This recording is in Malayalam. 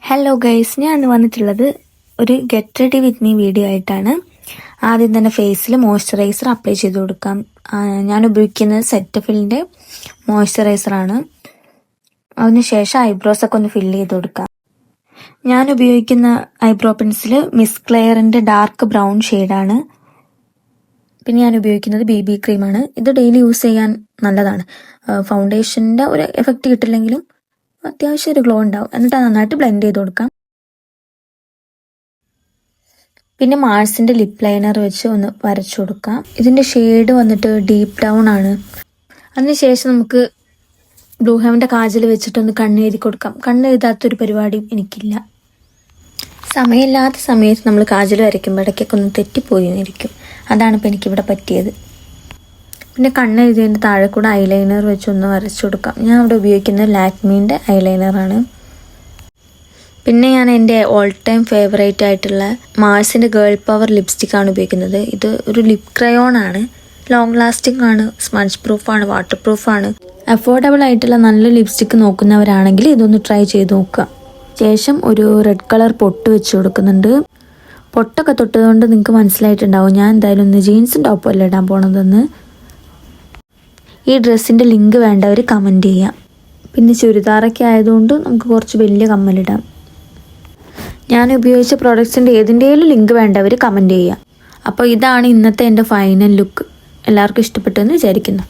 ഹലോ ഗൈസ്, ഞാൻ വന്നിട്ടുള്ളത് ഒരു get ready with me video ആയിട്ടാണ്. ആദ്യം തന്നെ ഫേസിൽ മോയ്സ്ചറൈസർ അപ്ലൈ ചെയ്ത് കൊടുക്കാം. ഞാൻ ഉപയോഗിക്കുന്നത് സെറ്റഫിലിൻ്റെ മോയ്സ്ചറൈസറാണ്. അതിനുശേഷം ഐബ്രോസ് ഒക്കെ ഒന്ന് ഫില്ല് ചെയ്ത് കൊടുക്കാം. ഞാൻ ഉപയോഗിക്കുന്ന ഐബ്രോ പെൻസിൽ മിസ് ക്ലെയറിൻ്റെ ഡാർക്ക് ബ്രൗൺ ഷെയ്ഡാണ്. പിന്നെ ഞാൻ ഉപയോഗിക്കുന്നത് BB ക്രീമാണ്. ഇത് ഡെയിലി യൂസ് ചെയ്യാൻ നല്ലതാണ്. ഫൗണ്ടേഷൻ്റെ ഒരു എഫക്റ്റ് കിട്ടില്ലെങ്കിലും അത്യാവശ്യം ഒരു ഗ്ലോ ഉണ്ടാവും. എന്നിട്ട് നന്നായിട്ട് ബ്ലെൻഡ് ചെയ്ത് കൊടുക്കാം. പിന്നെ മാർസിൻ്റെ ലിപ് ലൈനർ വെച്ച് ഒന്ന് വരച്ചു കൊടുക്കാം. ഇതിൻ്റെ ഷെയ്ഡ് വന്നിട്ട് ഡീപ്പ് ഡൗൺ ആണ്. അതിനുശേഷം നമുക്ക് ബ്ലൂ ഹെവൻ്റെ കാജൽ വെച്ചിട്ടൊന്ന് കണ്ണെഴുതി കൊടുക്കാം. കണ്ണെഴുതാത്തൊരു പരിപാടിയും എനിക്കില്ല. സമയമില്ലാത്ത സമയത്ത് നമ്മൾ കാജൽ വരയ്ക്കുമ്പോൾ ഇടയ്ക്കൊക്കെ ഒന്ന് തെറ്റിപ്പോയിരിക്കും. അതാണ് ഇപ്പോൾ എനിക്കിവിടെ പറ്റിയത്. പിന്നെ കണ്ണെഴുതിയതിൻ്റെ താഴെ കൂടെ ഐലൈനർ വെച്ച് ഒന്ന് വരച്ചു കൊടുക്കാം. ഞാൻ ഇവിടെ ഉപയോഗിക്കുന്നത് ലാക്മീൻ്റെ ഐലൈനറാണ്. പിന്നെ ഞാൻ എൻ്റെ ഓൾ ടൈം ഫേവറേറ്റ് ആയിട്ടുള്ള മാർസിൻ്റെ ഗേൾ പവർ ലിപ്സ്റ്റിക്കാണ് ഉപയോഗിക്കുന്നത്. ഇത് ഒരു ലിപ് ക്രയോൺ ആണ്. ലോങ് ലാസ്റ്റിംഗ് ആണ്, സ്മഡ്ജ് പ്രൂഫാണ്, വാട്ടർ പ്രൂഫാണ്. അഫോർഡബിൾ ആയിട്ടുള്ള നല്ല ലിപ്സ്റ്റിക്ക് നോക്കുന്നവരാണെങ്കിൽ ഇതൊന്ന് ട്രൈ ചെയ്ത് നോക്കുക. ശേഷം ഒരു റെഡ് കളർ പൊട്ട് വെച്ച് കൊടുക്കുന്നുണ്ട്. പൊട്ടൊക്കെ തൊട്ടതുകൊണ്ട് നിങ്ങൾക്ക് മനസ്സിലായിട്ടുണ്ടാവും ഞാൻ എന്തായാലും ഒന്ന് ജീൻസും ടോപ്പും അല്ല ഇടാൻ പോണതെന്ന്. ഈ ഡ്രസ്സിൻ്റെ ലിങ്ക് വേണ്ടവർ കമൻറ്റ് ചെയ്യാം. പിന്നെ ചുരിദാറൊക്കെ ആയതുകൊണ്ട് നമുക്ക് കുറച്ച് വലിയ കമ്മലിടാം. ഞാൻ ഉപയോഗിച്ച പ്രോഡക്ട്സിൻ്റെ ഏതിൻ്റെയും ലിങ്ക് വേണ്ടവർ കമൻറ്റ് ചെയ്യാം. അപ്പോൾ ഇതാണ് ഇന്നത്തെ എൻ്റെ ഫൈനൽ ലുക്ക്. എല്ലാവർക്കും ഇഷ്ടപ്പെട്ടെന്ന് വിചാരിക്കുന്നു.